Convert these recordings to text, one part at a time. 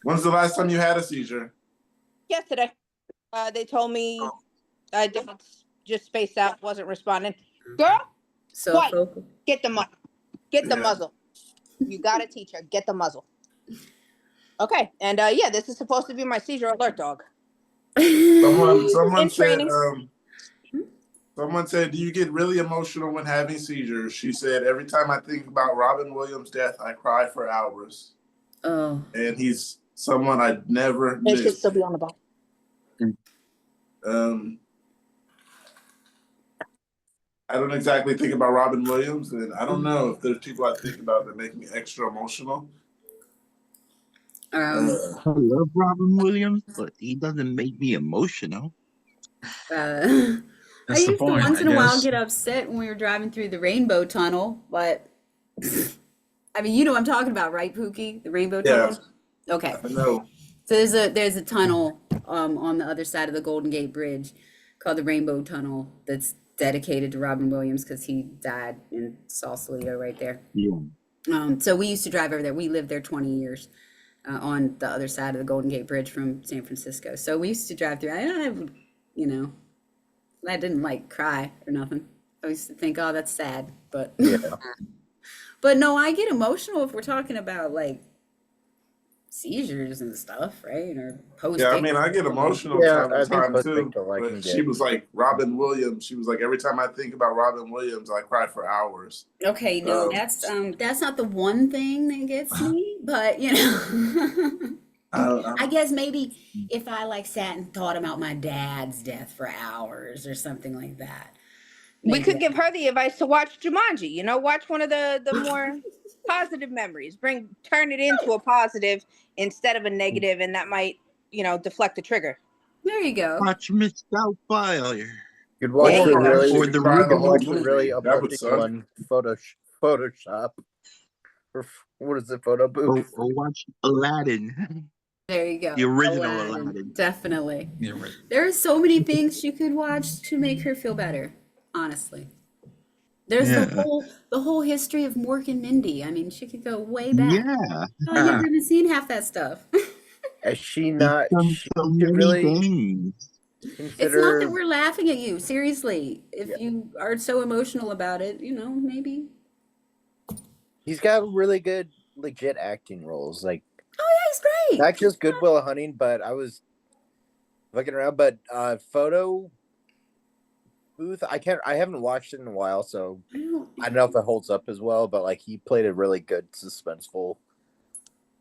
When's the last time you had a seizure? Yesterday. They told me I didn't just spaced out, wasn't responding. Girl, So what? focal. Get the muzzle. Get the Yeah. muzzle. You gotta teach her. Get the muzzle. Okay, and yeah, this is supposed to be my seizure alert dog. Someone In said, training. someone said, do you get really emotional when having seizures? She said, every time I think about Robin Williams' death, I cry for hours. Oh. And he's someone I'd never It knew. should still be on the ball. I don't exactly think about Robin Williams, and I don't know if there's people I think about that make me extra emotional. I love Robin Williams, but he doesn't make me emotional. I That's the used to point, once I in a while guess. get upset when we were driving through the Rainbow Tunnel, but I mean, you know what I'm talking about, right, Pookie? The Rainbow Yeah. Tunnel? Okay. I know. So there's a tunnel on the other side of the Golden Gate Bridge called the Rainbow Tunnel that's dedicated to Robin Williams because he died in Sausalito right there. Yeah. So we used to drive over there. We lived there 20 years on the other side of the Golden Gate Bridge from San Francisco. So we used to drive through. I would, you know, I didn't like cry or nothing. I used to think, oh, that's sad. But Yeah. but no, I get emotional if we're talking about like seizures and stuff, right? Or post. Yeah, I mean, I get emotional Yeah, time I to think time too. post-ictal I But can she get. was like Robin Williams. She was like, every time I think about Robin Williams, I cry for hours. Okay, no, that's not the one thing that gets me, but you know, I guess maybe if I like sat and thought about my dad's death for hours or something like that. We maybe could give her the advice to watch Jumanji. You know, watch one of the more positive memories. Turn it into a positive instead of a negative, and that might, you know, deflect the trigger. There you go. Watch Miss Doubtfire. You'd watch There the you go. really, Or the you Ruben could watch the movie. really That would uplifting suck. one, Photoshop. Or what is it, photo booth? Or watch Aladdin. There you go. The original Aladdin. Definitely. Yeah, right. There are so many things you could watch to make her feel better, honestly. There's Yeah. the whole history of Mork and Mindy. I mean, she could go way back. Yeah. I never even seen half that stuff. Is she He's not? done She so should many really things. It's not consider. that we're laughing at you, seriously. If Yeah. you are so emotional about it, you know, maybe. He's got really good, legit acting roles. Like Oh yeah, he's great. not just Good Will Hunting, but I was looking around. But photo booth, I haven't watched it in a while, so I don't, I don't know if it holds up as well. But like he played a really good, suspenseful,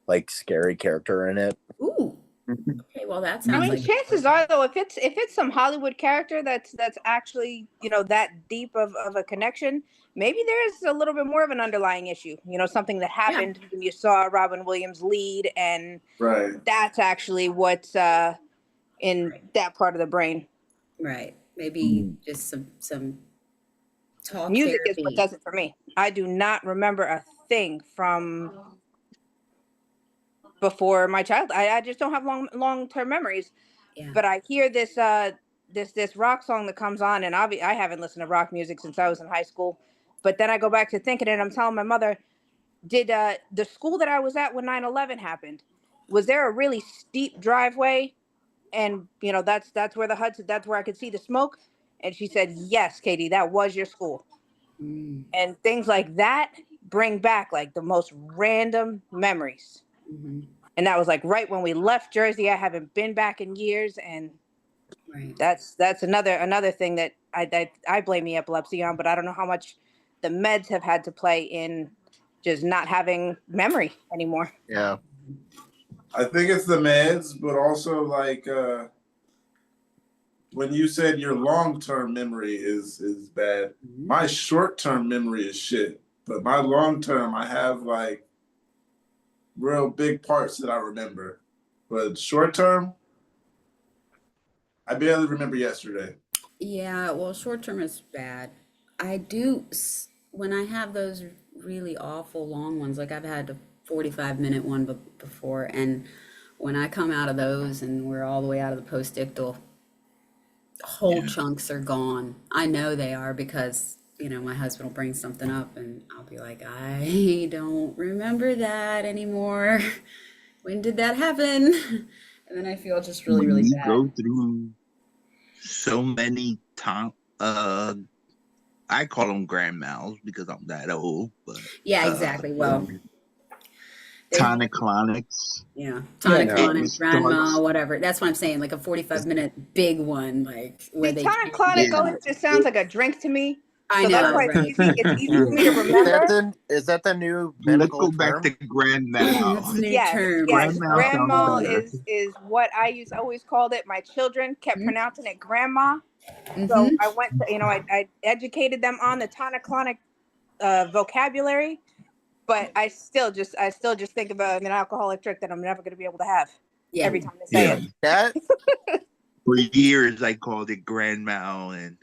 like scary character in it. ooh. Okay, well that I sounds mean, like chances are though, if it's some Hollywood character that's actually, you know, that deep of a connection, maybe there's a little bit more of an underlying issue. You know, something that happened when you saw Robin Williams lead, and Right. that's actually what's in that part of the brain. right. Maybe just some talk Music is what therapy. does it for me. I do not remember a thing from before my childhood. I just don't have long-term memories. Yeah. But I hear this this rock song that comes on, and I haven't listened to rock music since I was in high school. But then I go back to thinking, and I'm telling my mother, did the school that I was at when 9/11 happened, was there a really steep driveway? And you know, that's where that's where I could see the smoke. And she said, yes, Katie, that was your school. Mm, And things like that bring back like the most random memories. mhm, And that was like right when we left Jersey. I haven't been back in years, and right. that's another thing that I blame the epilepsy on, but I don't know how much the meds have had to play in just not having memory anymore. Yeah. I think it's the meds, but also like when you said your long-term memory is bad, my short-term memory is shit. But my long-term, I have like real big parts that I remember. But short-term, I barely remember yesterday. Yeah, well, short term is bad. I do, when I have those really awful long ones, like I've had a 45-minute one before, and when I come out of those and we're all the way out of the postictal, whole chunks are gone. I know they are because, you know, my husband will bring something up and I'll be like, I don't remember that anymore. when did that happen? And then I feel just really, When really you bad. go through so many I call them grandmas because I'm that old, but Yeah, exactly. Well, tonic-clonics. yeah, Yeah, tonic, no. clonic, grandma, whatever. That's what I'm saying. Like a 45-minute big one, like where See, they tonic can't clonic get Yeah. always just sounds like a drink to me. I So that's know, why right? it's easy for me to Is remember. that the new Let's medical go back to term? grandma. It's a new Yes, term. yes. Grandma sounds Grandma better. is what I used always called it. My children kept pronouncing it grandma. So I went to, I educated them on the tonic-clonic vocabulary, but I still just think about an alcoholic drink that I'm never going to be able to have Yeah. every time they say Yeah. it. That For years, I called it grandma, and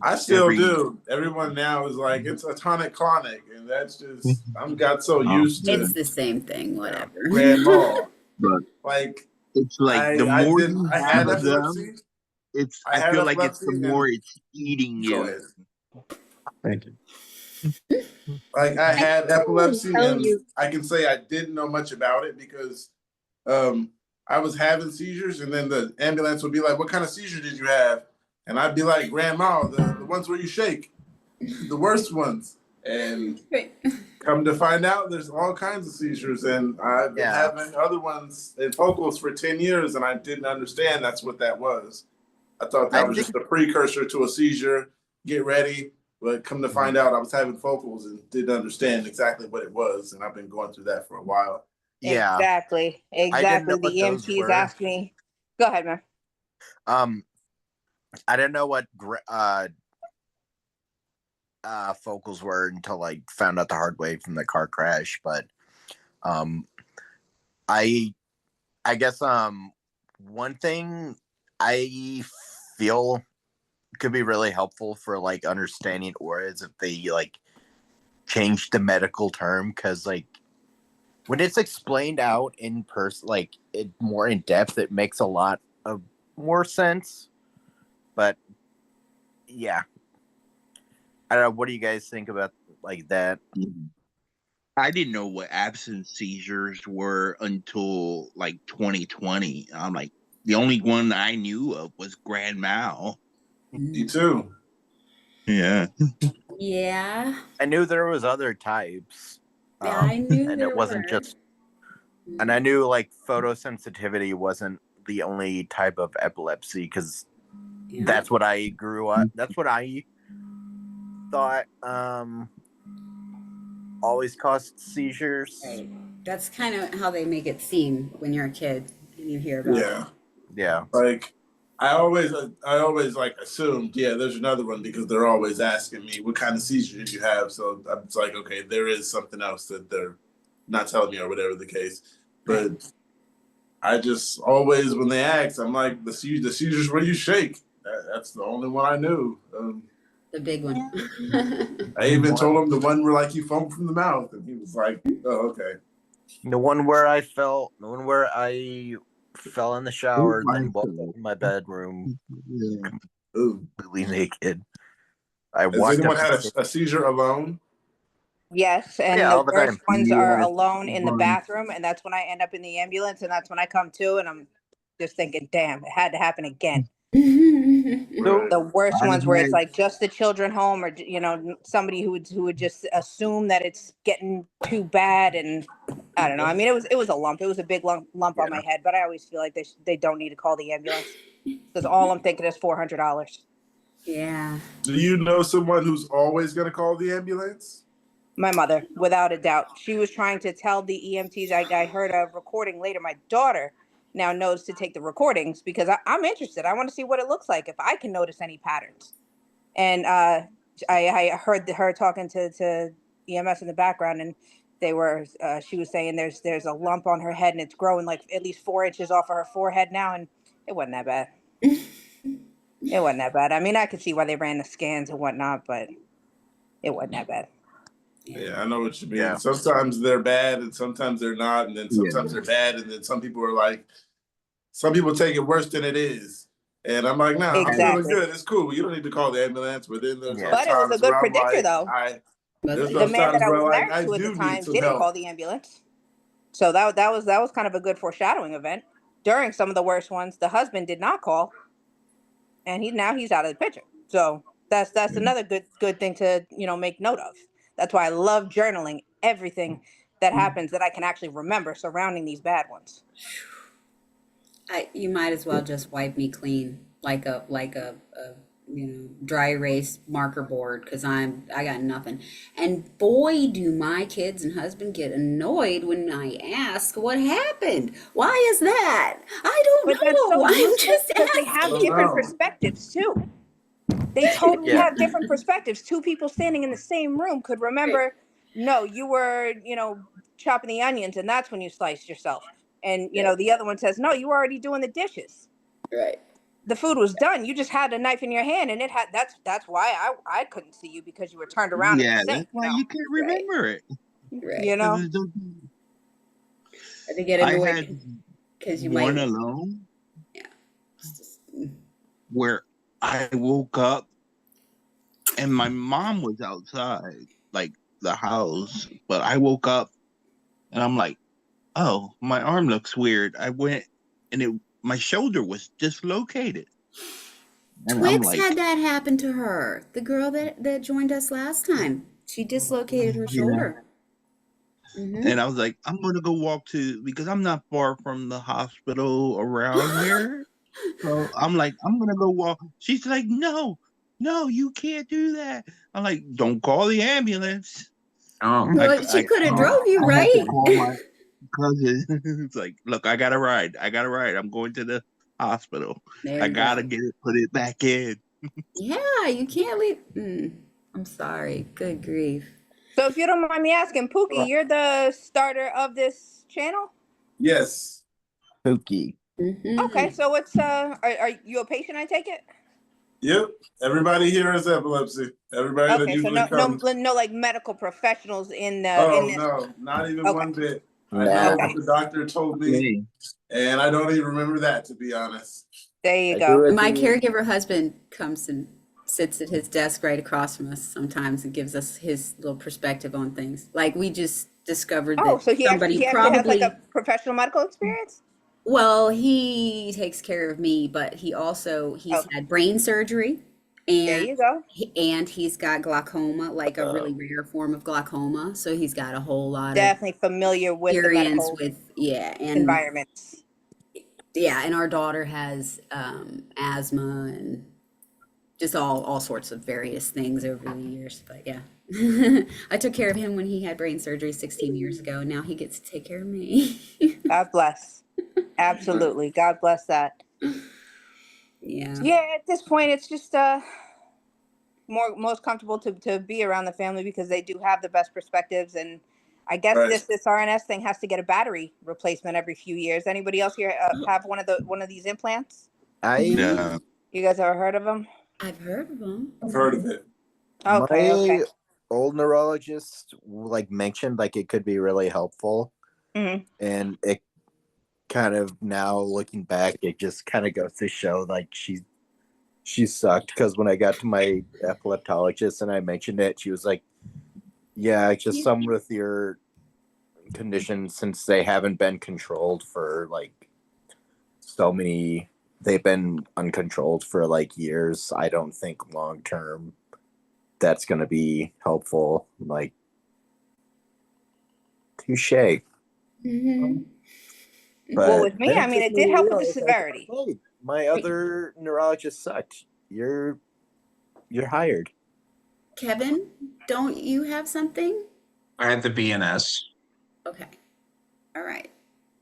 I still do. Everyone now is like, it's a tonic clonic, and that's just I'm got so used to It's the same thing, whatever. grandma. but Like it's like the more you I have had of them, epilepsy. I feel like it's the And more it's eating go you. ahead. thank you. Like I had epilepsy, tell and you. I can say I didn't know much about it because I was having seizures, and then the ambulance would be like, "What kind of seizure did you have?" And I'd be like, "Grandma, the ones where you shake, the worst ones." And come to find out, there's all kinds of seizures, and I've been having other ones in focals for 10 years, and I didn't understand that's what that was. I thought that was just a precursor to a seizure. Get ready. But come to find out, I was having focals and didn't understand exactly what it was, and I've been going through that for a while. Yeah, Exactly. I didn't know The what those EMTs were. asked me. Go ahead, man. I didn't know what focals were until I found out the hard way from the car crash. But I guess one thing I feel could be really helpful for like understanding auras if they like change the medical term, because like when it's explained out in person, like it more in depth, it makes a lot of more sense. But yeah, I don't know. What do you guys think about like that? I didn't know what absence seizures were until like 2020. I'm like, the only one I knew of was grand mal. Me too. Yeah. Yeah. I knew there was other types. Yeah, I knew and there it wasn't were. just. And I knew like photosensitivity wasn't the only type of epilepsy, because that's what I grew up. That's what I thought always caused seizures. Right. That's kind of how they make it seem when you're a kid and you hear about it. Yeah. Like I always like assumed, there's another one, because they're always asking me what kind of seizure did you have. So I'm like, okay, there is something else that they're not telling me, or whatever the case. But I just always, when they ask, I'm like, the seizures where you shake. That's the only one I knew. The big one. I even told him the one where like you foam from the mouth, and he was like, "Oh, okay." The one where I fell in the shower, then woke up in my bedroom, completely naked. I Has walked anyone up. had a seizure alone? Yes, and Yeah, the all the worst time. ones are alone in the bathroom, and that's when I end up in the ambulance, and that's when I come to, and I'm just thinking, damn, it had to happen again. The worst ones where it's like just the children home, or somebody who would just assume that it's getting too bad, and I don't know. I mean, it was a lump. It was a big lump on my head, but I always feel like they don't need to call the ambulance, because all I'm thinking is $400. Yeah. Do you know someone who's always going to call the ambulance? My mother, without a doubt. She was trying to tell the EMTs. I heard a recording later. My daughter now knows to take the recordings, because I'm interested. I want to see what it looks like, if I can notice any patterns. And I heard her talking to EMS in the background, and she was saying there's a lump on her head, and it's growing like at least 4 inches off of her forehead now, and it wasn't that bad. It wasn't that bad. I mean, I could see why they ran the scans and whatnot, but it wasn't that bad. Yeah, I know what you mean. Yeah. Sometimes they're bad, and sometimes they're not, and then sometimes they're bad, and then some people are like, some people take it worse than it is. And I'm like, nah, I'm feeling good. It's cool. You don't need to call the ambulance. But then there's But it was a good predictor, though. there's the those man times that I where was like married I to at do the time need some didn't help. call the ambulance. So that was kind of a good foreshadowing event. During some of the worst ones, the husband did not call, and he's out of the picture. So that's another good thing to make note of. That's why I love journaling everything that happens that I can actually remember surrounding these bad ones. You might as well just wipe me clean, like a dry erase marker board, because I got nothing. And boy, do my kids and husband get annoyed when I ask what happened. Why is that? I But don't that's so know. I'm useless just because they have asking. different perspectives too. They totally Yeah. have different perspectives. Two people standing in the same room could remember, no, you were, chopping the onions and that's when you sliced yourself. And, the other one says, no, you were already doing the dishes. Right. The food was done. You just had a knife in your hand and that's why I couldn't see you, because you were turned around at the Yeah, sink. that's why you can't remember it. Right. 'Cause it's They get I had annoyed because you one might. alone Yeah. It's just, where I woke up and my mom was outside, like the house, but I woke up and I'm like, oh, my arm looks weird. I went and my shoulder was dislocated. And I'm Twix like, had that happen to her. The girl that joined us last time. She dislocated her yeah. shoulder. Mm-hmm. And I was like, I'm gonna go walk because I'm not far from the hospital around here. So I'm like, I'm gonna go walk. She's like, no, you can't do that. I'm like, don't call the ambulance. Well, she could have drove you, I had to right? call my cousin. It's like, look, I got to ride. I'm going to the hospital. There I you gotta go. put it back in. Yeah, you can't leave. I'm sorry. Good grief. So if you don't mind me asking, Pookie, you're the starter of this channel? Yes. Pookie. Mm-hmm. Okay, so what's are you a patient, I take it? Yep. Everybody here has epilepsy. Everybody that Okay, so usually comes. no like medical professionals in Oh this. no, not even Okay. one bit. I Nah. know what the doctor told me, and I don't even remember that, to be honest. There you I go. do it My to- caregiver husband comes and sits at his desk right across from us sometimes and gives us his little perspective on things. Like we just discovered Oh, that so he somebody actually has probably. like a professional medical experience? Well, he takes care of me, but he's had brain surgery, There and you go. he's got glaucoma, like a really rare form of glaucoma. So he's got a whole lot of Definitely familiar with the experience medical with environments. and our daughter has asthma and just all sorts of various things over the years. But yeah, I took care of him when he had brain surgery 16 years ago, and now he gets to take care of me. God bless. Absolutely. God bless that. Yeah. Yeah, at this point it's just most comfortable to be around the family because they do have the best perspectives, and I guess Right. this RNS thing has to get a battery replacement every few years. Anybody else here have one of these implants? Yeah. You guys ever heard of them? I've heard of them. I've heard of it. Okay. My old neurologist like mentioned like it could be really helpful, Mhm. and it kind of now looking back, it just kind of goes to show like she sucked, because when I got to my epileptologist and I mentioned it, she was like, "Yeah, just some with your condition, since they haven't been controlled for like so many, they've been uncontrolled for like years. I don't think long term that's going to be helpful." Like, touche. Mm-hmm. But Well, with me, then I mean, took it me did to help with the realize, like, severity. hey, my other neurologist sucked. You're hired. Kevin, don't you have something? I had the BNS. Okay. All right.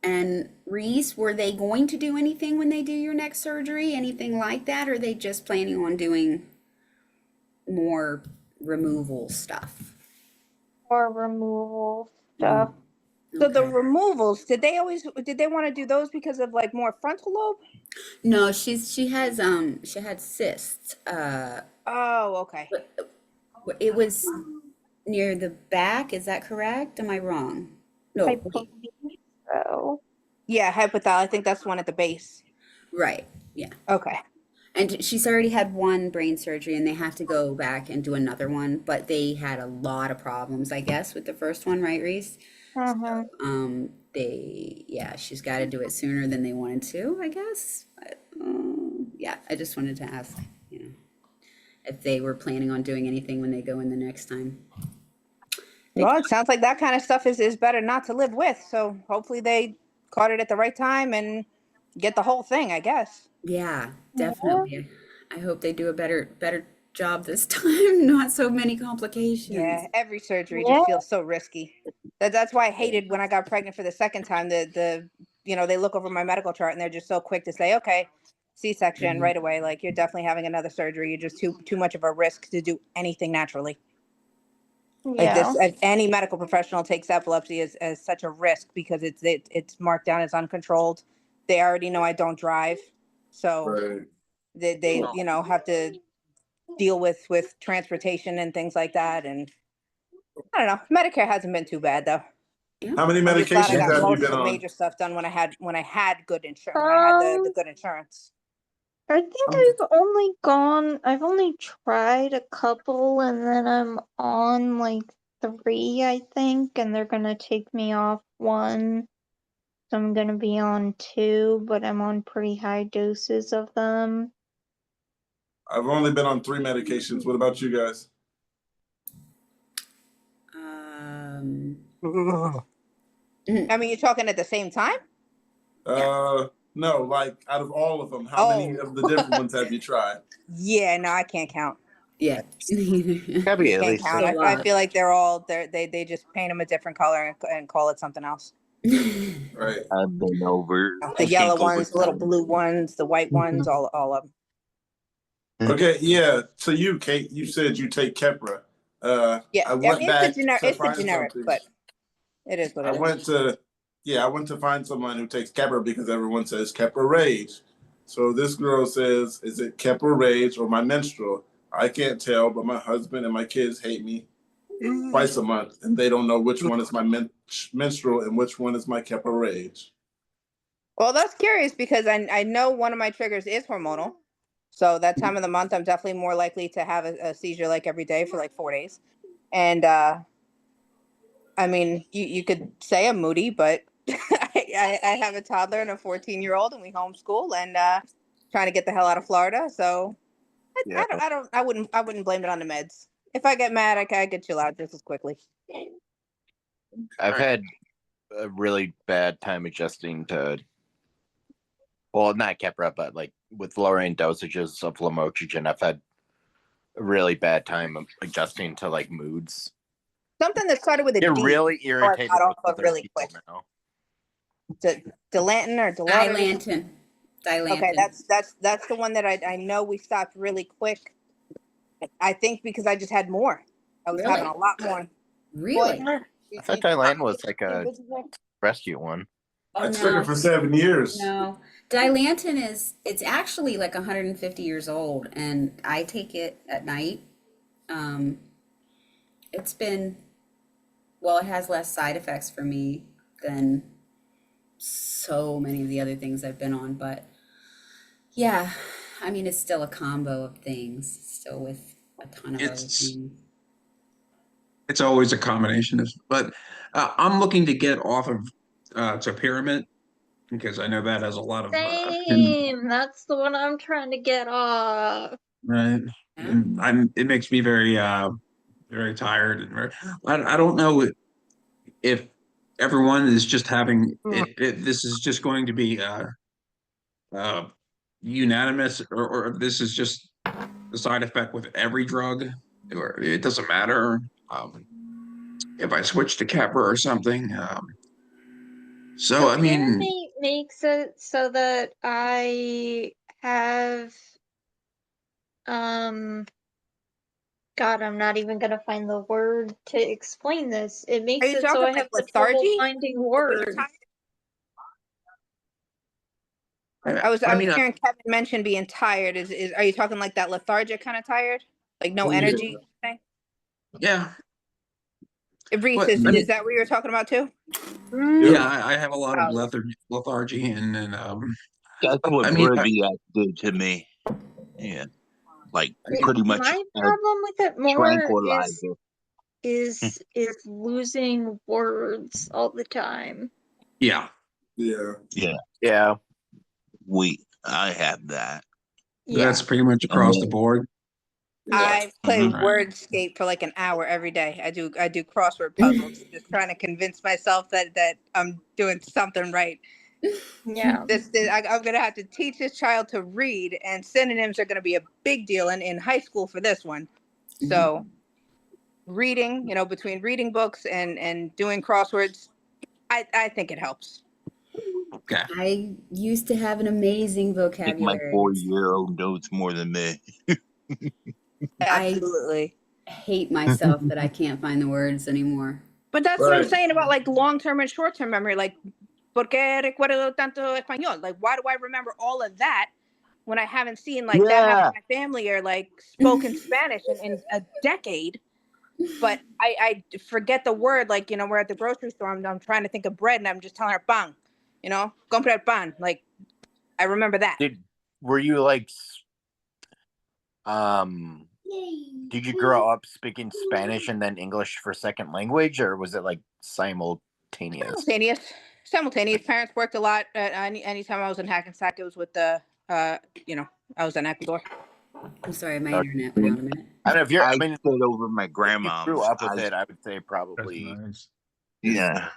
And Reese, were they going to do anything when they do your next surgery? Anything like that? Or are they just planning on doing more removal stuff? Or removal stuff. So the Okay. removals, did they want to do those because of like more frontal lobe? No, she had cysts. Oh, okay. It was near the back. Is that correct? Am I wrong? No. I believe so. Yeah, hypothal. I think that's one at the base. Right. Yeah. Okay. And she's already had one brain surgery and they have to go back and do another one, but they had a lot of problems, I guess, with the first one, right, Reese? Uh-huh. She's got to do it sooner than they wanted to, I guess. But, yeah, I just wanted to ask, if they were planning on doing anything when they go in the next time. Well, it sounds like that kind of stuff is better not to live with. So hopefully they caught it at the right time and get the whole thing, I guess. Yeah, definitely. I hope they do a better job this time. Not so many complications. Yeah, every surgery Yeah. just feels so risky. That's why I hated when I got pregnant for the second time. They look over my medical chart and they're just so quick to say, okay, C-section right away. Like, you're definitely having another surgery. You're just too much of a risk to do anything naturally. Like Yeah. this, any medical professional takes epilepsy as such a risk because it's marked down as uncontrolled. They already know I don't drive, so Right. they have to deal with transportation and things like that. And I don't know, Medicare hasn't been too bad though. How many I'm just glad I medications got have you most of been the on? major stuff done when I had good insurance. When I had the good insurance. I think I've only tried a couple, and then I'm on like 3, I think, and they're gonna take me off 1. So I'm gonna be on 2, but I'm on pretty high doses of them. I've only been on 3 medications. What about you guys? I mean, you're talking at the same time? No, like out of all of them, how many of the different ones have you tried? Yeah, no, I can't count. Yeah. Gotta be at Can't least count. a I lot. feel like they just paint them a different color and call it something else. Right. I've been over. The I yellow think over ones, the little 10. blue ones, the white ones, all of them. Okay, yeah. So you, Kate, you said you take Keppra. Yeah, I I went mean back to it's the find generic, something. but it is what I it is. went to find someone who takes Keppra because everyone says Keppra Rage. So this girl says, is it Keppra Rage or my menstrual? I can't tell, but my husband and my kids hate me twice a month, and they don't know which one is my menstrual and which one is my Keppra Rage. Well, that's curious because I know one of my triggers is hormonal. So that time of the month, I'm definitely more likely to have a seizure like every day for like 4 days. And I mean, you could say I'm moody, but I have a toddler and a 14-year-old, and we homeschool and trying to get the hell out of Florida. So Yeah. I wouldn't blame it on the meds. If I get mad, I could chill out just as quickly. I've had a really bad time adjusting to, well, not Keppra, but like with lowering dosages of lamotrigine, I've had a really bad time adjusting to like moods. Something that started with a You're D. really I irritated got with off of other really people quick. now. Delanton or Dilantin. Dilantin. Okay, that's the one that I know we stopped really quick. I think because I just had more. I was having a lot more. Really? I thought Dilan was like a rescue one. I took it for 7 years. No. Dilantin it's actually like 150 years old, and I take it at night. It's been, well, it has less side effects for me than so many of the other things I've been on, but yeah, I mean, it's still a combo of things, still with a ton of other things. It's always a combination, but I'm looking to get off of topiramate because I know that has a lot of Same. That's the one I'm trying to get off. right. Yeah. And it makes me very very tired and I don't know if everyone is just having it this is just going to be unanimous or this is just a side effect with every drug or it doesn't matter if I switch to Capra or something. So I mean, Topiramate makes it so that I have God, I'm not even gonna find the word to explain this. It Are makes you it so talking I like have the trouble lethargy? finding words. I was I mean, hearing Kevin mention being tired. Is are you talking like that lethargic kind of tired? Like no energy thing? yeah, Reese, but I is mean, that what you were talking about too? yeah, I have a lot of Oh. lethargy and That's what I mean, Briviac did to me. Yeah. Like pretty much My problem with it more is tranquilizer. is losing words all the time. Yeah. Yeah. Yeah. I have that. Yeah. That's pretty much across the board. Yeah. I play Mhm. Wordscape for like an hour every day. I do crossword puzzles, just trying to convince myself that I'm doing something right. Yeah. I'm gonna have to teach this child to read, and synonyms are gonna be a big deal in high school for this one. So reading, between reading books and doing crosswords, I think it helps. Okay. I used to have an amazing I think my vocabulary. 4-year-old knows more than me. Absolutely. Hate myself that I can't find the words anymore. But that's what I'm Right. saying about like long-term and short-term memory. Like, ¿por qué recuerdo tanto español? Like, why do I remember all of that when I haven't seen like that half Yeah. of my family or like spoken Spanish in a decade? But I forget the word. Like, we're at the grocery store. I'm trying to think of bread, and I'm just telling her pan. Comprar pan. Like, I remember that. Were you like did you grow up speaking Spanish and then English for second language, or was it like simultaneous? Simultaneous. Parents worked a lot. Anytime I was in Hackensack, it was with the, I was in Ecuador. I'm sorry, my internet went out a minute. I don't know if you're. I I mean, stayed over my if you grandma's. grew up with it, I would say That's probably. nice. Yeah.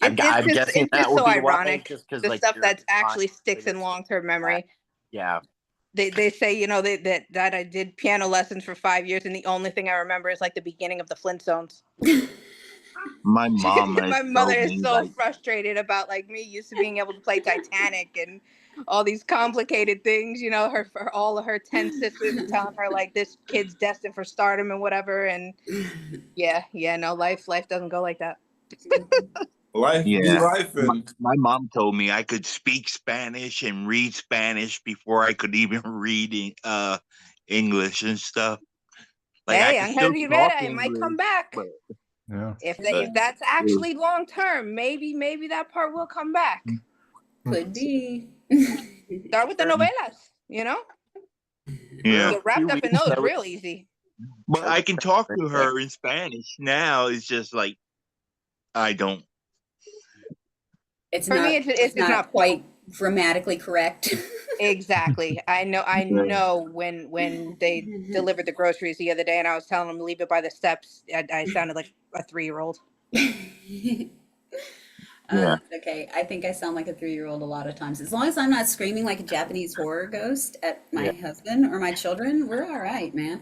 I'm guessing It's that just would so be why, ironic. just because The like stuff you're that actually consciously sticks in long-term memory. Yeah. They say, that I did piano lessons for 5 years, and the only thing I remember is like the beginning of the Flintstones. My mom has My mother told is me, so like, frustrated about like me used to being able to play Titanic and all these complicated things, her for all of her 10 sisters and telling her like this kid's destined for stardom and whatever. And no, life doesn't go like that. Life be yeah. life, My, and my mom told me I could speak Spanish and read Spanish before I could even read English and stuff. Like, I Hey, could Angel still talk Rivera, it might come English, back. but Yeah. If that's actually long term, maybe that part will come back. Could be. Start with the novelas, yeah. get wrapped up in those real easy. But I can talk to her in Spanish now. It's just like I don't. It's For me, not it's not quite grammatically correct. exactly. I know when they delivered the groceries the other day, and I was telling them to leave it by the steps. I sounded like a 3-year-old. Yeah. Okay. I think I sound like a 3-year-old a lot of times. As long as I'm not screaming like a Japanese horror ghost at my husband or my children, we're all right, man.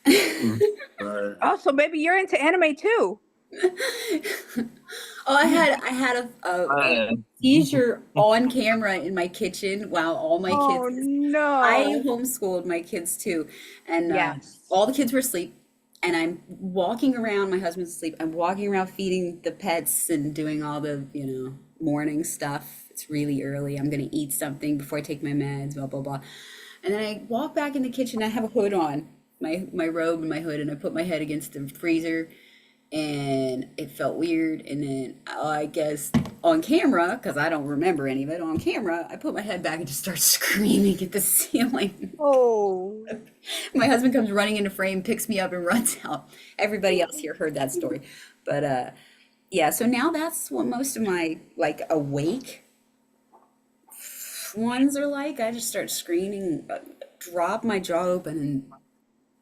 right. Oh, so maybe you're into anime too. Oh, I had a seizure on camera in my kitchen while all my Oh kids. I no! homeschooled my kids too, and Yes. all the kids were asleep, and I'm walking around. My husband's asleep. I'm walking around feeding the pets and doing all the morning stuff. It's really early. I'm gonna eat something before I take my meds. Blah blah blah. And then I walk back in the kitchen. I have a hood on, my robe and my hood, and I put my head against the freezer, and it felt weird. And then I guess on camera, because I don't remember any of it, on camera, I put my head back and just start screaming at the ceiling. Oh. My husband comes running into frame, picks me up, and runs out. Everybody else here heard that story. But yeah, so now that's what most of my like awake ones are like. I just start screaming, drop my jaw open, and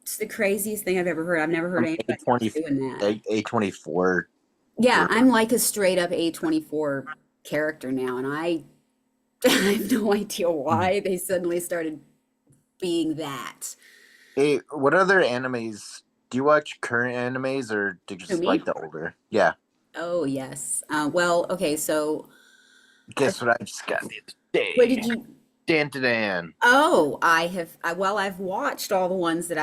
it's the craziest thing I've ever heard. I've never heard anybody else doing that. A24. Yeah, I'm like a straight up A24 character now, and I have no idea why they suddenly started being that. Hey, what other animes? Do you watch current animes, or do you Who, just me? like the older? Yeah. Oh, yes. Well, okay, so Guess what I just got the other day? what did you? Dan to Dan. Oh, I've watched all the ones that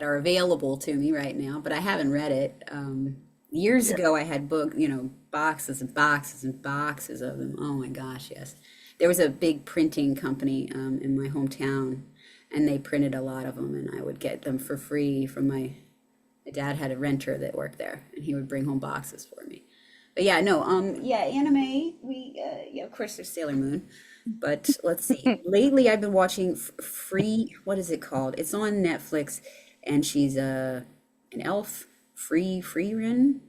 are available to me right now, but I haven't read it. Years ago, I had boxes and boxes and boxes of them. Oh my gosh, yes. There was a big printing company in my hometown, and they printed a lot of them, and I would get them for free from my dad had a renter that worked there, and he would bring home boxes for me. But yeah, no, anime. Of course, there's Sailor Moon, but let's see. Lately, I've been watching free. What is it called? It's on Netflix, and she's an elf, free run,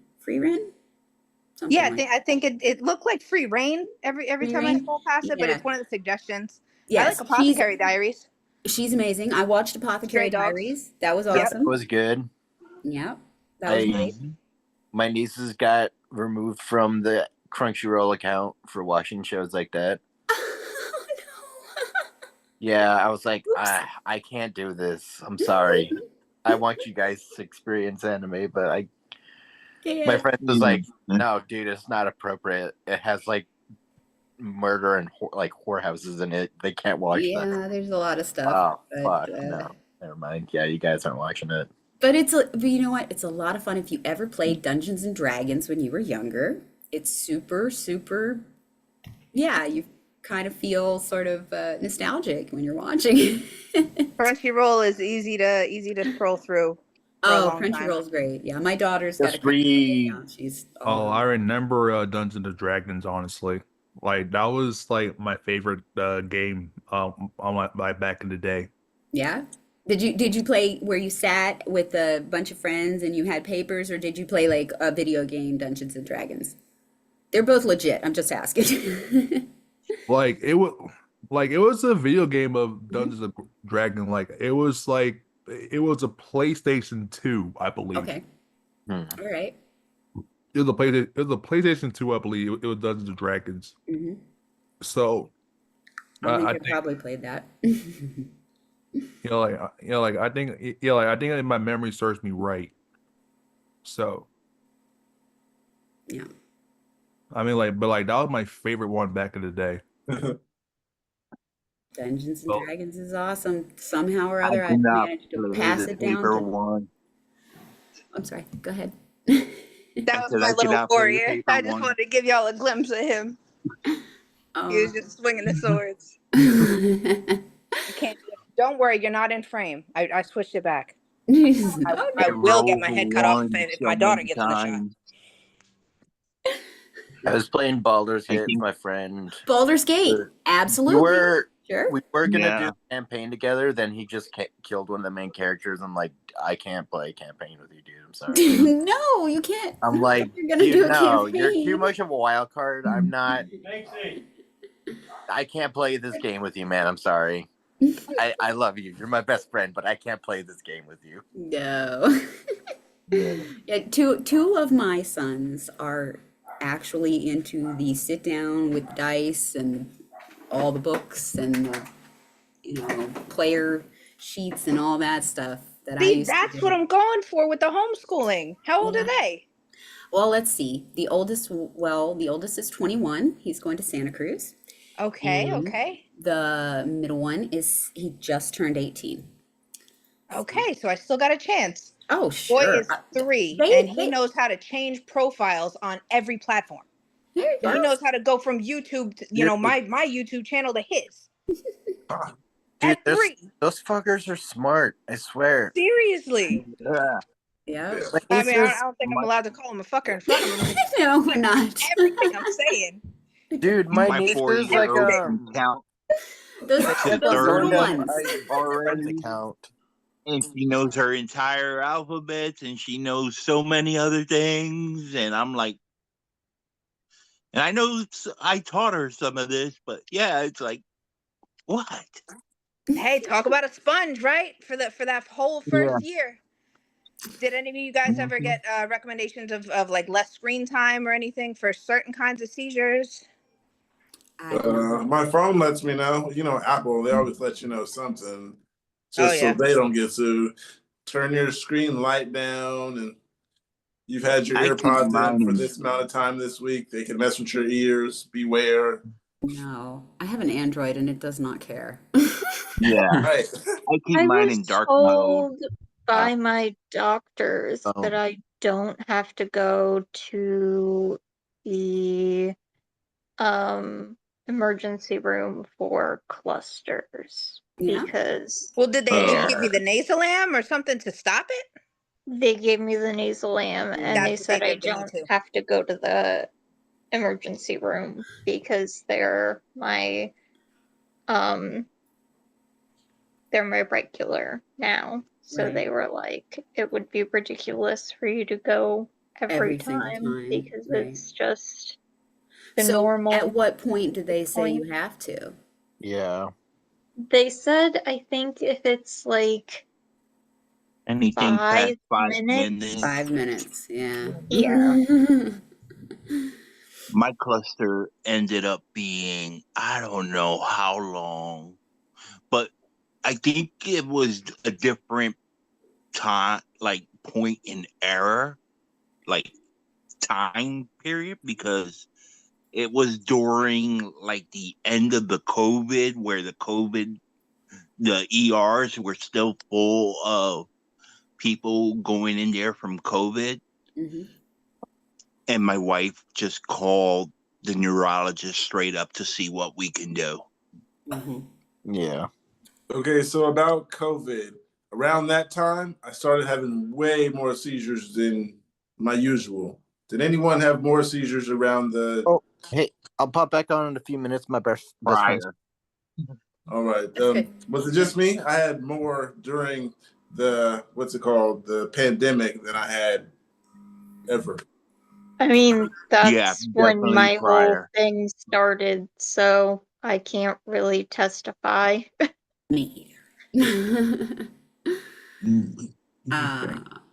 something Yeah, like I think it looked like free reign every free time I reign. scroll past it, but Yeah. it's one of the suggestions. I like Yes, Apothecary Diaries. she's amazing. I watched Apothecary Stray Dogs. Diaries. That was Yep. awesome. It was good. Yep. That was great. My nieces got removed from the Crunchyroll account for watching shows like that. Oh Yeah, I was like, Oops. I can't do this. I'm sorry. I want you guys to experience anime, but my Yeah. friend was like, no, dude, it's not appropriate. It has like murder and like whorehouses in it. They can't watch that. Yeah, there's a lot of stuff. Oh, fuck, no. Never mind. Yeah, you guys aren't watching it. But but you know what? It's a lot of fun if you ever played Dungeons and Dragons when you were younger. It's super, super. Yeah, you kind of feel sort of nostalgic when you're watching. Crunchyroll is easy to scroll through for a Oh, long time. Crunchyroll's great. Yeah, my daughter's got a Just Crunchyroll account. She's Oh, I remember Dungeons and Dragons, honestly. Like that was like my favorite game on my back in the day. yeah. Did you play where you sat with a bunch of friends and you had papers, or did you play like a video game, Dungeons and Dragons? They're both legit. I'm just asking. Like it was a video game of Dungeons and Dragons. Like it was a PlayStation 2, I believe. Okay. All right. It was a PlayStation 2, I believe. It was Dungeons and Dragons. Mm-hmm. So I I think I think probably played that. I think my memory serves me right. So Yeah. I mean, but that was my favorite one back in the day. Dungeons and Oh. Dragons is awesome. Somehow or other, I I've cannot managed to play pass the it down paper to. one. I'm sorry. Go ahead. That was said my I little cannot play the warrior. paper I just one. wanted to give y'all a glimpse of him. He was just swinging the swords. You can't. Don't worry, you're not in frame. I switched it back. I will get my head cut off if my daughter gets in the shot. I was playing Baldur's I Gate with think- my friend. Baldur's Gate. Absolutely. Sure. We were gonna Yeah. do a campaign together. Then he just killed one of the main characters. I'm like, I can't play a campaign with you, dude. I'm sorry. No, you can't. I'm like, You're gonna do a no, campaign. you're too much of a wild card. I'm not. I can't play this game with you, man. I'm sorry. I love you. You're my best friend, but I can't play this game with you. No. Yeah, two of my sons are actually into the sit down with dice and all the books and the, player sheets and all that stuff that I See, used to that's do. what I'm going for with the homeschooling. How old Yeah. are they? Well, let's see. The oldest is 21. He's going to Santa Cruz. Okay, And okay. The middle one he just turned 18. Okay, so I still got a chance. Oh, Boy sure. is 3, they- and he knows how to change profiles on every platform. There you So he go. knows how to go from YouTube to, my YouTube channel to his. Dude, At 3. those fuckers are smart. I swear. Seriously. Yeah. Yeah. My I mean, I nieces- don't think I'm allowed to call him a fucker in front of him. No, we're not. Everything I'm saying. Dude, my My niece is 4-year-old like can count Those to those little 30 ones. already. account. And she knows her entire alphabets, and she knows so many other things. And I'm like, and I know I taught her some of this, but yeah, it's like, what? Hey, talk about a sponge, right? For that whole first year. Did any of you guys ever get recommendations of like less screen time or anything for certain kinds of seizures? My phone lets me know. Apple, they always let you know something, just so they don't get sued. Turn your screen light down, and you've had your AirPods in for this amount of time this week. They can mess with your ears. Beware. No, I have an Android and it does not care. Yeah, Right. I keep mine in dark mode. told by my doctors that I don't have to go to the emergency room for clusters Yeah. because Well, did they give you the Nasolam or something to stop it? they gave me the Nasolam and That's they what said they I did to me don't too. have to go to the emergency room because they're my regular now. So Right. they were like, it would be ridiculous for you to go every Every single time time, because right. it's just the So normal at what point did they say point. you have to? Yeah. They said, I think if it's like Anything past 5 minutes. 5 minutes, yeah. Yeah. My cluster ended up being, I don't know how long, but I think it was a different time, like point in error, like time period, because it was during like the end of the COVID, where the ERs were still full of people going in there from COVID. hmm And my wife just called the neurologist straight up to see what we can do. hmm Yeah. Okay, so about COVID, around that time, I started having way more seizures than my usual. Did anyone have more seizures around the? Oh, hey, I'll pop back on in a few minutes. My best friend's. Prior. All right. That's good. Was it just me? I had more during the what's it called, the pandemic than I had ever. I mean, Yeah, that's when definitely my whole prior. thing started, so I can't really testify. Me either.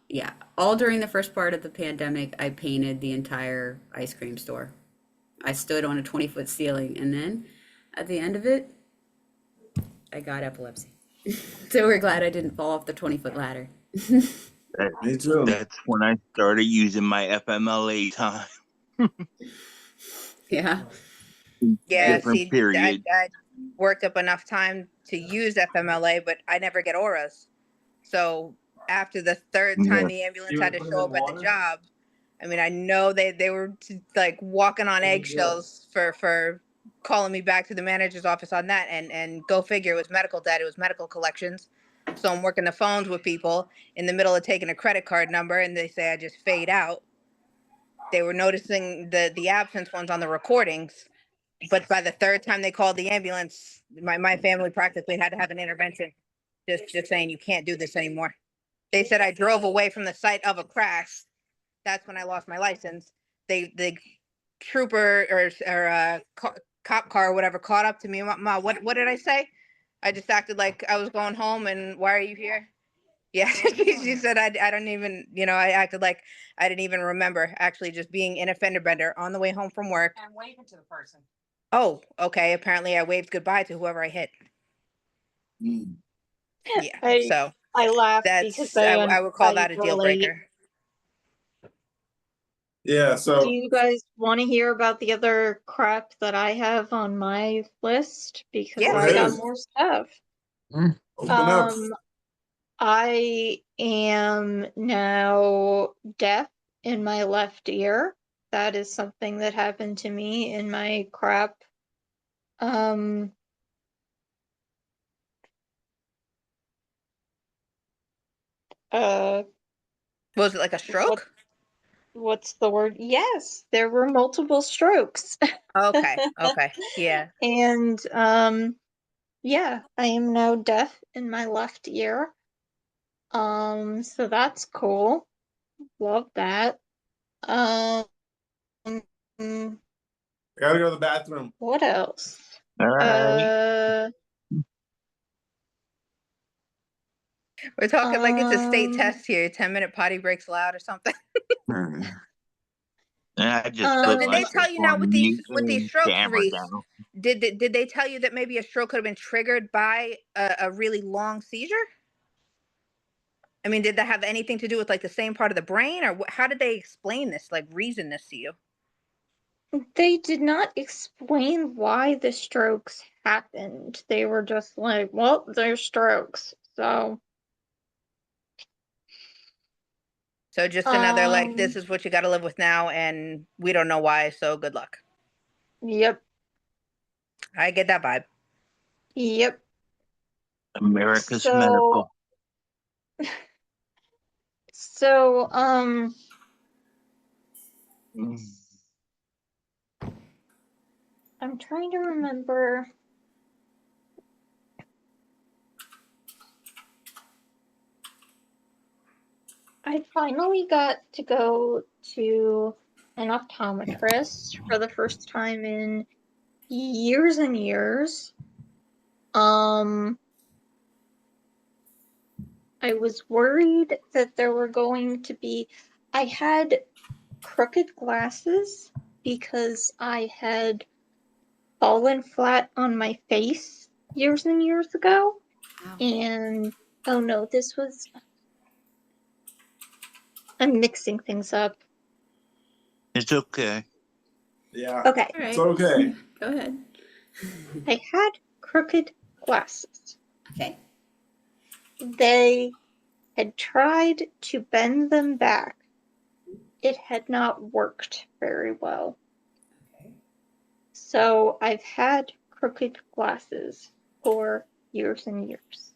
Yeah. All during the first part of the pandemic, I painted the entire ice cream store. I stood on a 20-foot ceiling, and then at the end of it, I got epilepsy. So we're glad I didn't fall off the 20-foot ladder. Me too. That's when I started using my FMLA time. Yeah. Yeah, Different see, period. I worked up enough time to use FMLA, but I never get auras. So after the third time Yeah. the ambulance had to show up at the job, I mean, I know they were like walking on eggshells for calling me back to the manager's office on that, and go figure, it was medical debt, it was medical collections. So I'm working the phones with people in the middle of taking a credit card number, and they say I just fade out. They were noticing the absence ones on the recordings, but by the third time they called the ambulance, my family practically had to have an intervention, just saying you can't do this anymore. They said I drove away from the site of a crash. That's when I lost my license. The trooper or cop car or whatever caught up to me. Ma, what did I say? I just acted like I was going home, and why are you here? Yeah, she said I don't even, I acted like I didn't even remember actually just being in a fender bender on the way home from work. And waving to the person. Oh, okay. Apparently I waved goodbye to whoever I hit. Mm. Yeah. So I laugh because that's, I would call I that a deal relate. breaker. Yeah. Do So you guys want to hear about the other crap that I have on my list? Because Yeah, I got please. more stuff. open up. I am now deaf in my left ear. That is something that happened to me in my crap. Was it like a stroke? What's the word? Yes, there were multiple strokes. Okay. Okay. Yeah. And yeah, I am now deaf in my left ear. So that's cool. Love that. Um, I gotta go to the bathroom. what else? All right. We're talking like it's a state test here. 10-minute potty breaks allowed or something. And I just So put did they myself tell you now on with mute these and strokes, camera Reese? down. Did they tell you that maybe a stroke could have been triggered by a really long seizure? I mean, did that have anything to do with like the same part of the brain, or how did they explain this, like reason this to you? They did not explain why the strokes happened. They were just like, well, they're strokes. So, So just another like, this is what you got to live with now, and we don't know why. So good luck. yep, I get that vibe. yep. America's So, medical. so, Mm. I'm trying to remember. I finally got to go to an optometrist for the first time in years and years. I was worried that there were going to be, I had crooked glasses because I had fallen flat on my face years and years ago. Wow. And oh no, I'm mixing things up. It's okay. Yeah, Okay, All it's right. okay. Go ahead. I had crooked glasses. Okay. They had tried to bend them back. It had not worked very well. Okay. So I've had crooked glasses for years and years.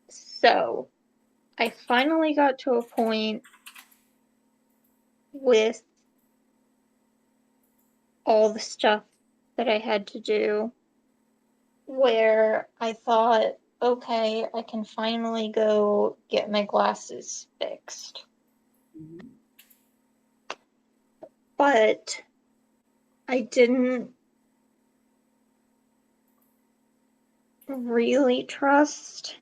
So I finally got to a point with all the stuff that I had to do where I thought, okay, I can finally go get my glasses fixed. Mhm. But I didn't really trust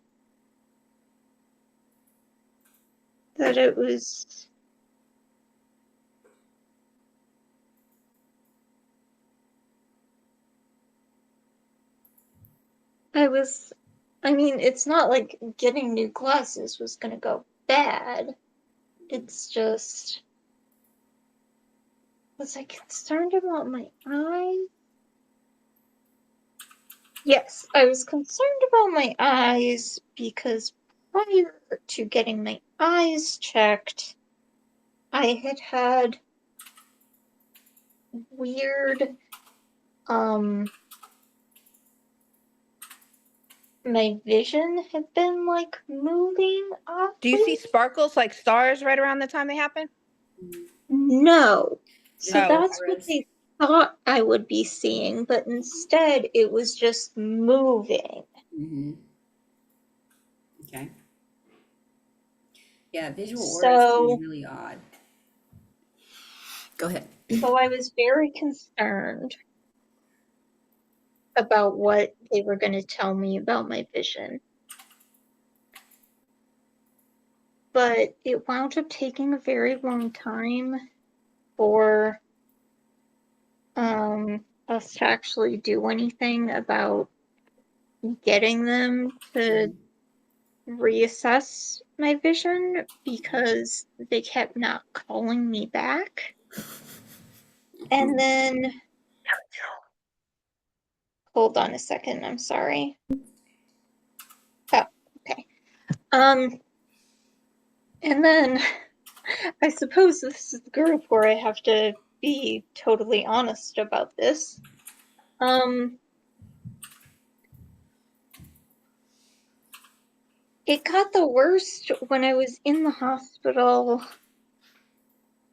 that it was I mean, it's not like getting new glasses was gonna go bad. It's just, was I concerned about my eyes? Yes, I was concerned about my eyes because prior to getting my eyes checked, I had had weird, my vision had been like moving Do you see oddly. sparkles like stars right around the time they happen? No. So Oh. that's what they thought I would be seeing, but instead it was just moving. Mm-hmm. Okay. Yeah, visual auras can So, be really odd. Go ahead. so I was very concerned about what they were going to tell me about my vision. But it wound up taking a very long time for us to actually do anything about getting them to reassess my vision because they kept not calling me back. And then, hold on a second, I'm sorry. Oh, okay. And then I suppose this is the group where I have to be totally honest about this. It got the worst when I was in the hospital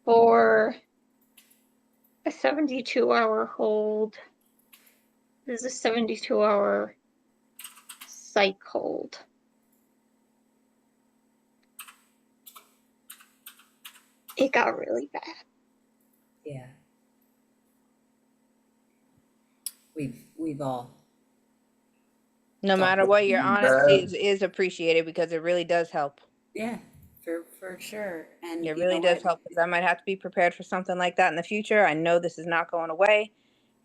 for a 72-hour hold. This is a 72-hour psych hold. It got really bad. Yeah. We've all. No matter what, your honesty is appreciated because it really does help. Yeah, for sure. And It you know really does what? help because I might have to be prepared for something like that in the future. I know this is not going away.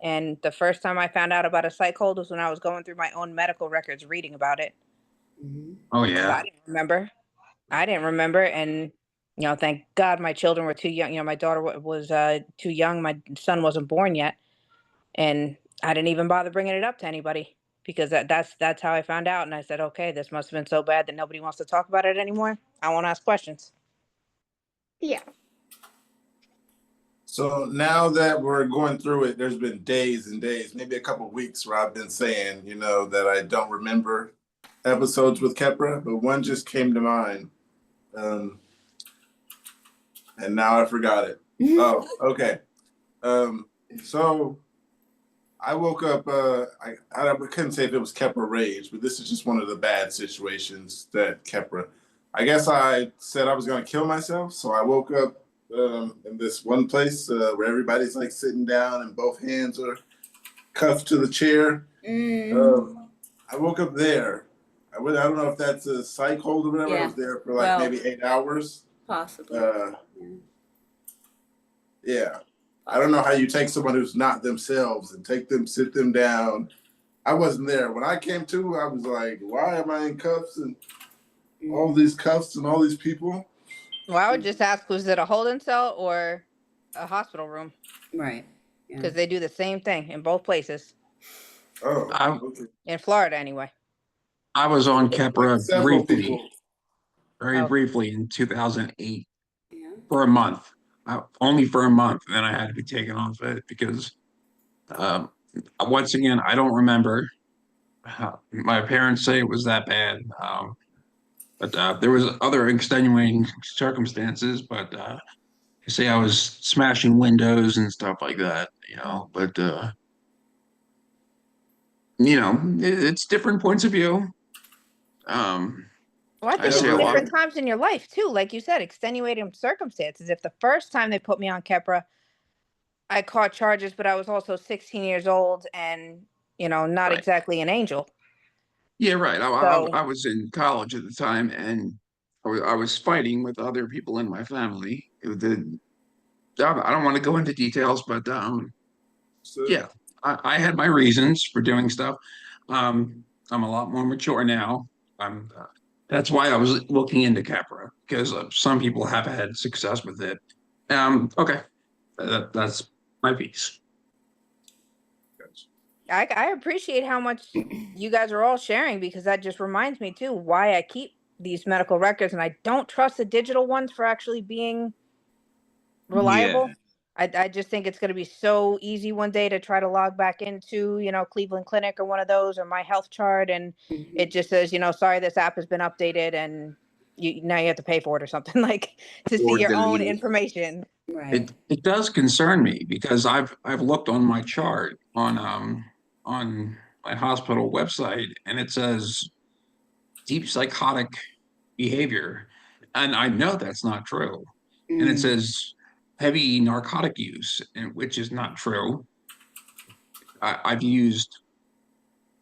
And the first time I found out about a psych hold was when I was going through my own medical records reading about it. Mm-hmm. Oh 'Cause yeah. I didn't remember. And, thank God my children were too young. My daughter was too young. My son wasn't born yet. And I didn't even bother bringing it up to anybody because that's how I found out. And I said, okay, this must have been so bad that nobody wants to talk about it anymore. I won't ask questions. Yeah. So now that we're going through it, there's been days and days, maybe a couple of weeks where I've been saying, that I don't remember episodes with Kepra, but one just came to mind. And now I forgot it. Oh, okay. So I woke up, I couldn't say if it was Kepra rage, but this is just one of the bad situations that Kepra. I guess I said I was going to kill myself. So I woke up in this one place where everybody's like sitting down and both hands are cuffed to the chair. I woke up there. I don't know if that's a psych hold or whatever. I Yeah. was there for like maybe 8 hours. Possibly. Yeah. I don't know how you take someone who's not themselves and sit them down. I wasn't there. When I came to, I was like, why am I in cuffs and all these cuffs and all these people? Well, I would just ask, was it a holding cell or a hospital room? Right. Because they do the same thing in both places. Oh, okay. In Florida, anyway. I was on Keppra Several briefly, people. very briefly in 2008 Yeah. for a month. Only for a month. Then I had to be taken off it because, once again, I don't remember. My parents say it was that bad. But there was other extenuating circumstances. But you say I was smashing windows and stuff like that, you know. But you know, it's different points of view. Well, I think it's different times in your life too. Like you said, extenuating circumstances. If the first time they put me on Keppra, I caught charges, but I was also 16 years old and, you know, not exactly an angel. Yeah, right. I was in college at the time, and I was fighting with other people in my family. I don't want to go into details, but yeah, I had my reasons for doing stuff. I'm a lot more mature now. That's why I was looking into Capra, because some people have had success with it. Okay, that's my piece. I appreciate how much you guys are all sharing, because that just reminds me too why I keep these medical records, and I don't trust the digital ones for actually being reliable. I just think it's going to be so easy one day to try to log back into, you know, Cleveland Clinic or one of those, or My Health Chart, and it just says, you know, sorry, this app has been updated, and now you have to pay for it or something, like, to see your own information. Right. It does concern me because I've looked on my chart on my hospital website, and it says deep psychotic behavior, and I know that's not true. And it says heavy narcotic use, which is not true. I've used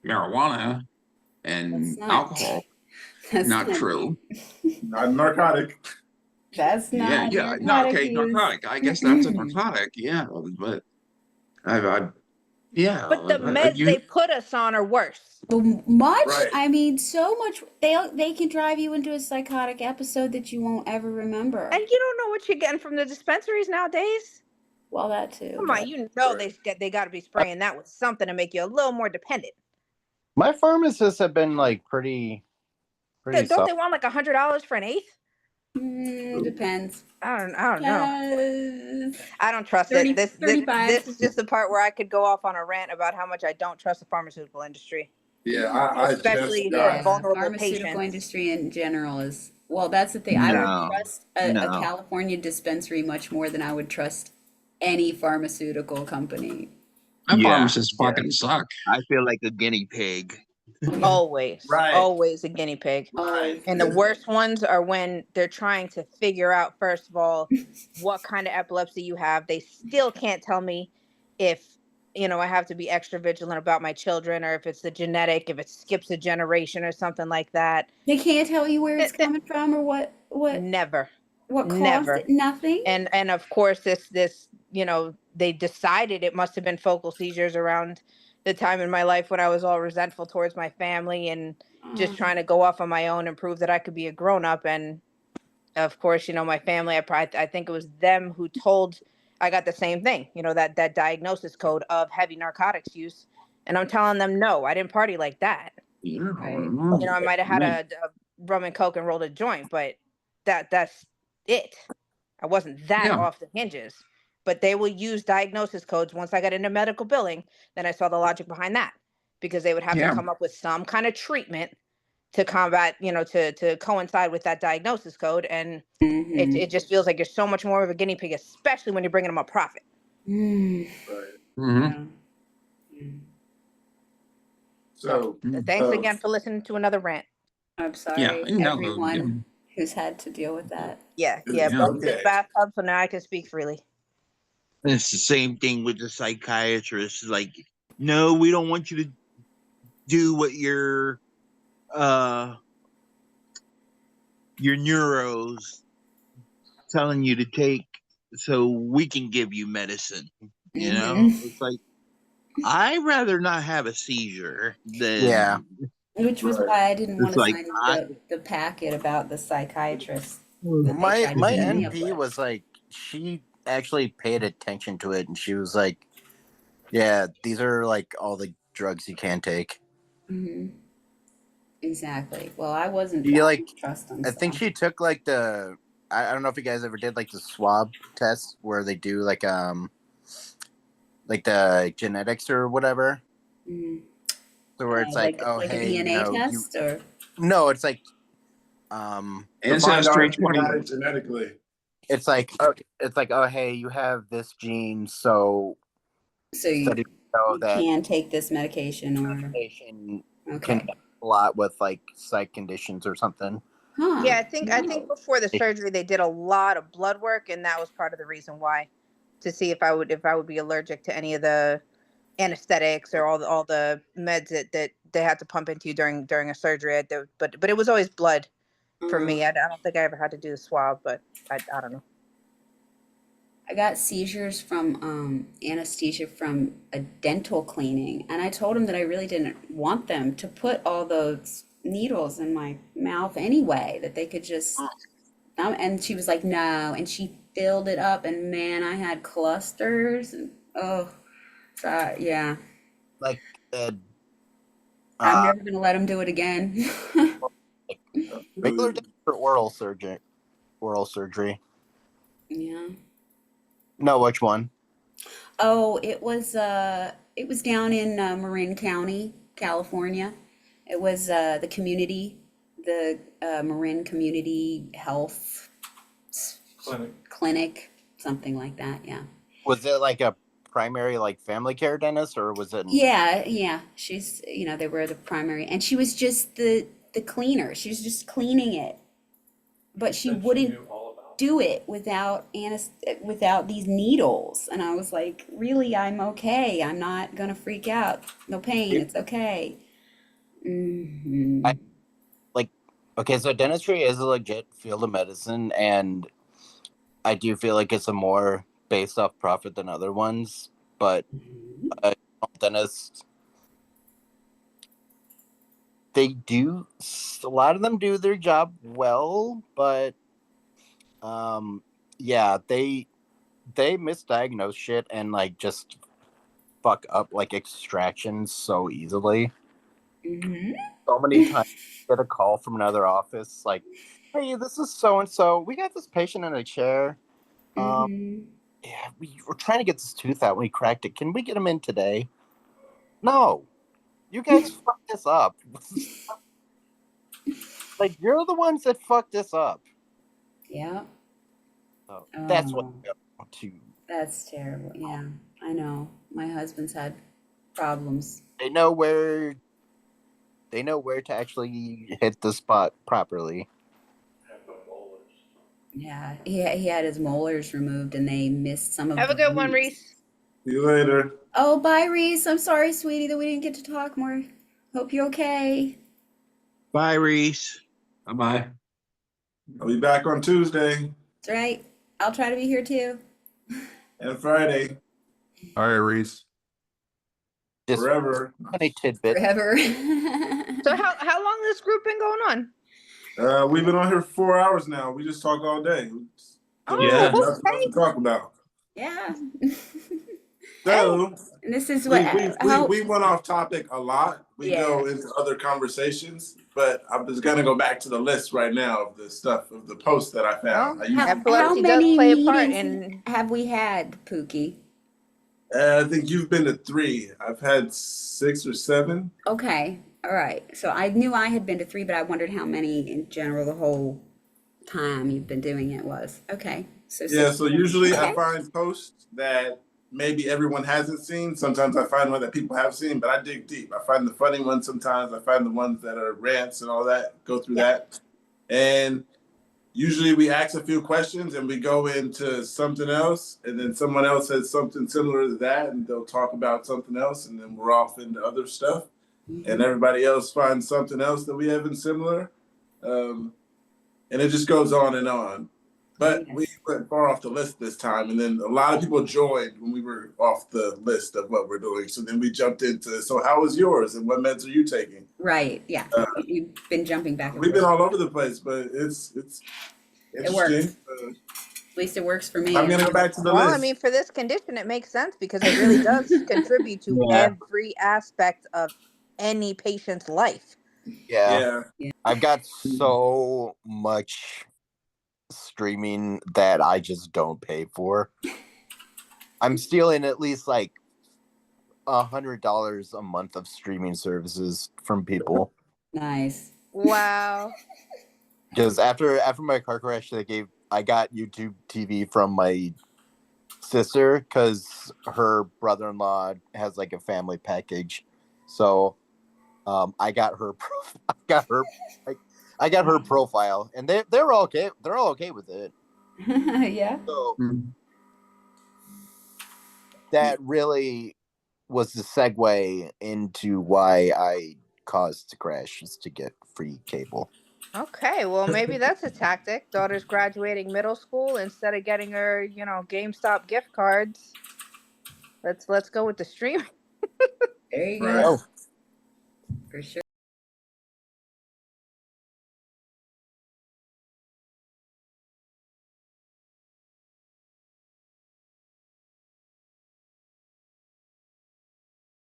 marijuana and alcohol. Not true. Not narcotic. That's not narcotic narcotic. I guess that's a narcotic. Yeah, but yeah. But the meds they put us on are worse. Much? Right. I mean, so much. They can drive you into a psychotic episode that you won't ever remember. And you don't know what you're getting from the dispensaries nowadays. Well, that too. Come on, you know they got to be spraying that with something to make you a little more dependent. My pharmacists have been like pretty. Don't they want like $100 for an eighth? Depends. I don't know. I don't trust it. This is just the part where I could go off on a rant about how much I don't trust the pharmaceutical industry. Yeah, especially vulnerable pharmaceutical patients. Industry in general is, well, that's the thing. I would trust a California dispensary much more than I would trust any pharmaceutical company. My pharmacists fucking suck. I feel like a guinea pig. Always a guinea pig. And the worst ones are when they're trying to figure out, first of all, what kind of epilepsy you have. They still can't tell me if, you know, I have to be extra vigilant about my children, or if it's the genetic, if it skips a generation or something like that. They can't tell you where it's coming from or what never what caused it. Nothing. And of course this you know, they decided it must have been focal seizures around the time in my life when I was all resentful towards my family and just trying to go off on my own and prove that I could be a grown up. And of course, you know, my family, I think it was them who told, I got the same thing, you know, that diagnosis code of heavy narcotics use. And I'm telling them, no, I didn't party like that. You know, I might have had a rum and coke and rolled a joint, but that's it. I wasn't that off the hinges. But they will use diagnosis codes. Once I got into medical billing, then I saw the logic behind that, because they would have to come up with some kind of treatment to combat, you know, to coincide with that diagnosis code. And it just feels like you're so much more of a guinea pig, especially when you're bringing them a profit. So thanks again for listening to another rant. I'm sorry, everyone. who's had to deal with that. Yeah, Yeah. both in Okay. bathtub, so now I can speak freely. And it's the same thing with the psychiatrist. Like, no, we don't want you to do what your neuros telling you to take, so we can give you medicine. You know, it's like I'd rather not have a seizure than Yeah. Which was why I didn't want it's to like sign the packet about the psychiatrist. That they My tried to set me up NP with. was like, she actually paid attention to it, and she was like, "Yeah, these are like all the drugs you can take." Exactly. Well, I wasn't. You I like, didn't trust them. I think So. she took like the. I don't know if you guys ever did like the swab test where they do like the genetics or whatever. So where it's like, oh like a hey, DNA test, or no, it's like To find out Ancestry if you 20. got it genetically. it's like oh hey, you have this gene, so you studies know that can take this medication, or medication okay. can help a lot with like psych conditions or something. Huh. Yeah, I think No. before the surgery they did a lot of blood work, and that was part of the reason why, to see if I would be allergic to any of the anesthetics or all the meds that they had to pump into you during a surgery. But it was always blood for me. I don't think I ever had to do the swab, but I don't know. I got seizures from anesthesia from a dental cleaning, and I told him that I really didn't want them to put all those needles in my mouth anyway, that they could just and she was like, no, and she filled it up, and man, I had clusters, and yeah, Like I'm never gonna let him do it again. regular for oral surgery. Yeah. No, which one? Oh, it was down in Marin County, California. It was the Marin Community Health Clinic, something like that. Yeah. Was it like a primary like family care dentist, or was it? Yeah. She's, they were the primary, and she was just the cleaner. She was just cleaning it, but she wouldn't do it without these needles. And I was like, really, I'm okay. I'm not gonna freak out. No pain. It's okay. Okay, so dentistry is a legit field of medicine, and I do feel like it's a more based off profit than other ones. But dentists, a lot of them do their job well, but yeah, they misdiagnose shit and like just fuck up like extractions so easily. So many times I get a call from another office like, hey, this is so and so, we got this patient in a chair, yeah, we're trying to get this tooth out, we cracked it, can we get him in today? No, you guys fucked this up. Like, you're the ones that fucked this up. Yeah. So that's what That's terrible. Yeah, I know. My husband's had problems. they know where to actually hit the spot properly. Yeah, he had his molars removed, and they missed some of. Have a good one, Reese. See you later. Oh, bye, Reese. I'm sorry, sweetie, that we didn't get to talk more. Hope you're okay. Bye, Reese. Bye-bye. I'll be back on Tuesday That's right. I'll try to be here too. and Friday. All right, Reese. Just Forever. funny tidbit. Forever. So how long has this group been going on? We've been on here for 4 hours now. We just talk all day. Yeah. Nothing else to talk about. Yeah. So And this is what we went off topic a lot. We go into other conversations, but I'm just gonna go back to the list right now of the stuff of the posts that I found. Epilepsy does play a part in. have we had, Pookie? I think you've been to 3. I've had 6 or 7. Okay. All right. So I knew I had been to 3, but I wondered how many in general the whole time you've been doing it was. Okay. So yeah. So usually I find posts that maybe everyone hasn't seen. Sometimes I find one that people have seen, but I dig deep. I find the funny ones sometimes. I find the ones that are rants and all that, go through that. And usually we ask a few questions and we go into something else, and then someone else has something similar to that, and they'll talk about something else, and then we're off into other stuff, and everybody else finds something else that we have in similar, and it just goes on and on. But we went far off the list this time, and then a lot of people joined when we were off the list of what we're doing. So then we jumped into, so how was yours, and what meds are you taking? Right. Yeah. We've been jumping back and We've been forth. all over the place, but it's It works. interesting. At least it works for me. I'm gonna go back to the Well, list. I mean, for this condition, it makes sense because it really does contribute to Yeah. every aspect of any patient's life. Yeah. Yeah. I've got so much streaming that I just don't pay for. I'm stealing at least like $100 a month of streaming services from people. Nice. Wow. Because after my car crash, I got YouTube TV from my sister because her brother-in-law has like a family package. So I got her I got her profile, and they're all okay. They're all okay with it. Yeah. So that really was the segue into why I caused the crash, is to get free cable. Okay, well, maybe that's a tactic. Daughter's graduating middle school. Instead of getting her, GameStop gift cards, let's go with the stream. There you Right. go. Oh, For sure.